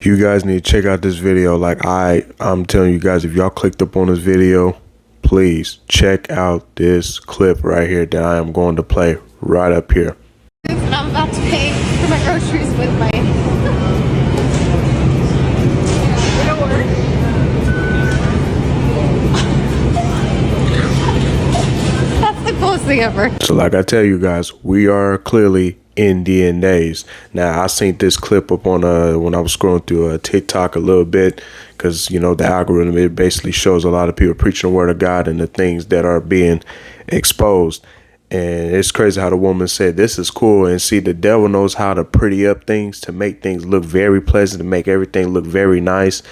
You guys need to check out this video. Like I'm telling you guys, if y'all clicked up on this video, please check out this clip right here that I am going to play right up here. And I'm about to pay for my groceries with my That's the coolest thing ever. So like I tell you guys, we are clearly Indian days. Now I seen this clip up on when I was scrolling through TikTok a little bit, because you know the algorithm, it basically shows a lot of people preaching the word of God and the things that are being exposed. And it's crazy how the woman said this is cool, and see, the devil knows how to pretty up things to make things look very pleasant, to make everything look very nice.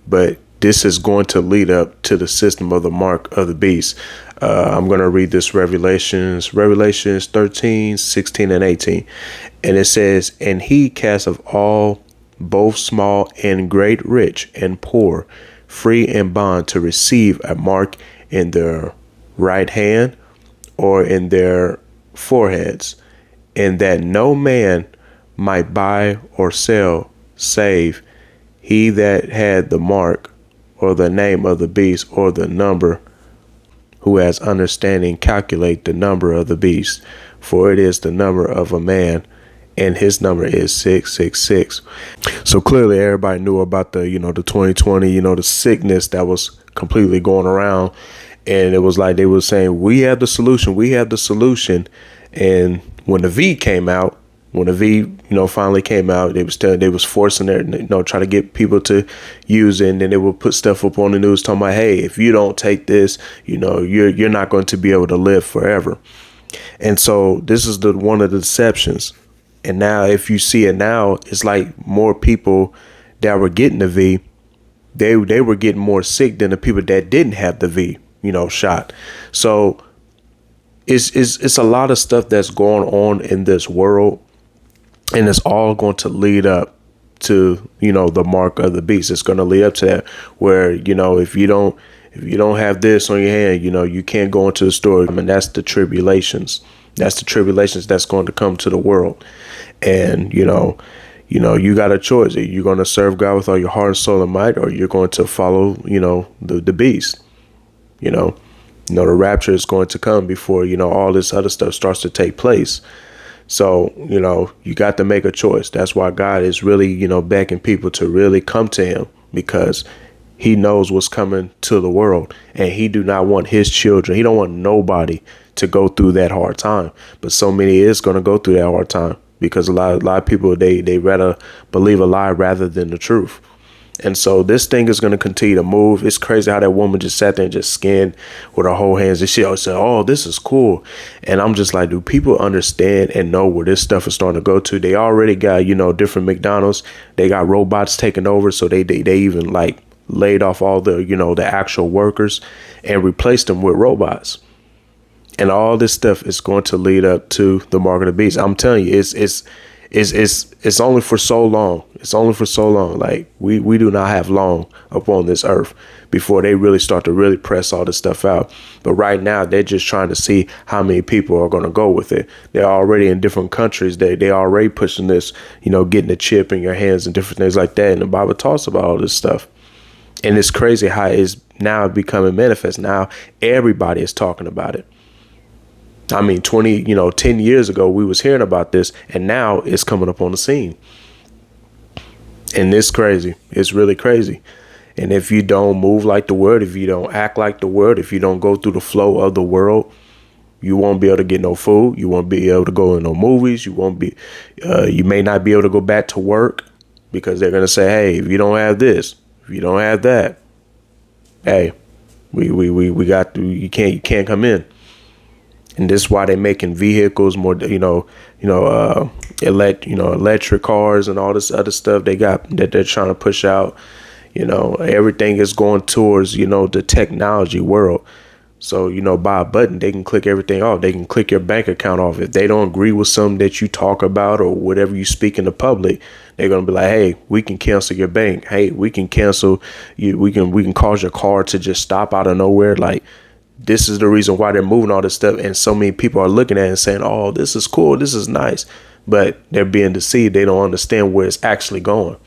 But this is going to lead up to the system of the mark of the beast. I'm going to read this Revelations 13, 16, and 18. And it says, "And he cast of all, both small and great, rich and poor, free and bond, to receive a mark in their right hand or in their foreheads, and that no man might buy or sell, save he that had the mark, or the name of the beast, or the number. Who has understanding, calculate the number of the beast, for it is the number of a man, and his number is 666. So clearly everybody knew about the 2020, the sickness that was completely going around. And it was like they were saying, we have the solution. And when the V came out, finally came out, they was forcing their, trying to get people to use it. And then they would put stuff up on the news talking about, hey, if you don't take this, you're not going to be able to live forever. And so this is one of the deceptions. And now if you see it now, it's like more people that were getting the V, they were getting more sick than the people that didn't have the V, shot. So it's a lot of stuff that's going on in this world. And it's all going to lead up to, the mark of the beast. It's going to lead up to that, where, if you don't have this on your hand, you can't go into the store. I mean, that's the tribulations. That's the tribulations that's going to come to the world. And, you got a choice. You're going to serve God with all your heart, soul, and might, or you're going to follow, the beast. The rapture is going to come before, all this other stuff starts to take place. So, you got to make a choice. That's why God is really, begging people to really come to him, because he knows what's coming to the world, and he do not want his children. He don't want nobody to go through that hard time. But so many is going to go through that hard time, because a lot of people, they rather believe a lie rather than the truth. And so this thing is going to continue to move. It's crazy how that woman just sat there and just skinned with her whole hands. And she always said, oh, this is cool. And I'm just like, do people understand and know where this stuff is starting to go to? They already got, different McDonald's. They got robots taking over. So they even like laid off all the, the actual workers and replaced them with robots. And all this stuff is going to lead up to the mark of the beast. I'm telling you, it's only for so long. It's only for so long. Like we do not have long upon this earth before they really start to really press all this stuff out. But right now, they're just trying to see how many people are going to go with it. They're already in different countries. They already pushing this, getting a chip in your hands and different things like that. And the Bible talks about all this stuff. And it's crazy how it's now becoming manifest. Now everybody is talking about it. I mean, 10 years ago, we was hearing about this, and now it's coming up on the scene. And it's crazy. It's really crazy. And if you don't move like the word, if you don't act like the word, if you don't go through the flow of the world, you won't be able to get no food. You won't be able to go in no movies. You may not be able to go back to work, because they're going to say, hey, if you don't have this, if you don't have that, hey, we got to, you can't come in. And this is why they're making vehicles more, electric cars and all this other stuff they got that they're trying to push out. Everything is going towards, the technology world. So, by a button, they can click everything off. They can click your bank account off. If they don't agree with something that you talk about or whatever you speak in the public, they're going to be like, hey, we can cancel your bank. Hey, we can cancel you. We can cause your car to just stop out of nowhere. Like, this is the reason why they're moving all this stuff. And so many people are looking at it and saying, oh, this is cool. This is nice. But they're being deceived. They don't understand where it's actually going.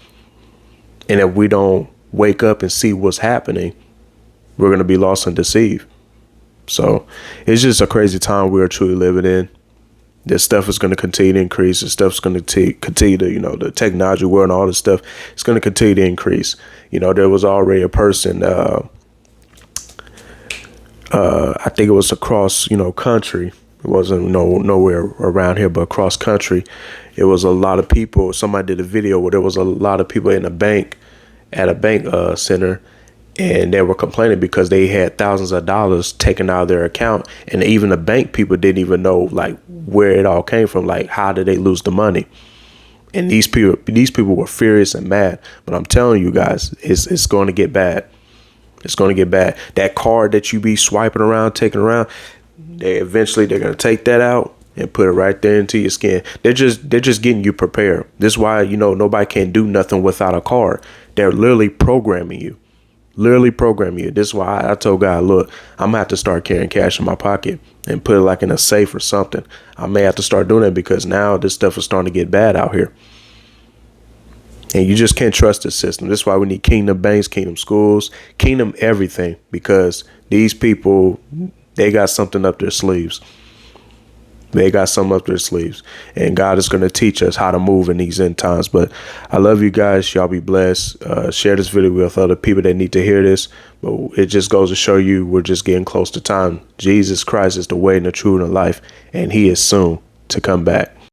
And if we don't wake up and see what's happening, we're going to be lost and deceived. So it's just a crazy time we are truly living in. This stuff is going to continue to increase. This stuff's going to continue to, the technology world and all this stuff, it's going to continue to increase. There was already a person, I think it was across, country. It wasn't nowhere around here, but across country. It was a lot of people. Somebody did a video where there was a lot of people in a bank, at a bank center, and they were complaining because they had thousands of dollars taken out of their account. And even the bank people didn't even know like where it all came from. Like, how did they lose the money? And these people were furious and mad. But I'm telling you guys, it's going to get bad. It's going to get bad. That card that you be swiping around, taking around, they're going to take that out and put it right there into your skin. They're just getting you prepared. This is why, nobody can do nothing without a card. They're literally programming you. This is why I told God, look, I'm gonna have to start carrying cash in my pocket and put it like in a safe or something. I may have to start doing that because now this stuff is starting to get bad out here. And you just can't trust the system. This is why we need kingdom banks, kingdom schools, kingdom everything, because these people, they got something up their sleeves. And God is going to teach us how to move in these end times. But I love you guys. Y'all be blessed. Share this video with other people that need to hear this. But it just goes to show you we're just getting close to time. Jesus Christ is the way and the truth and the life. And he is soon to come back.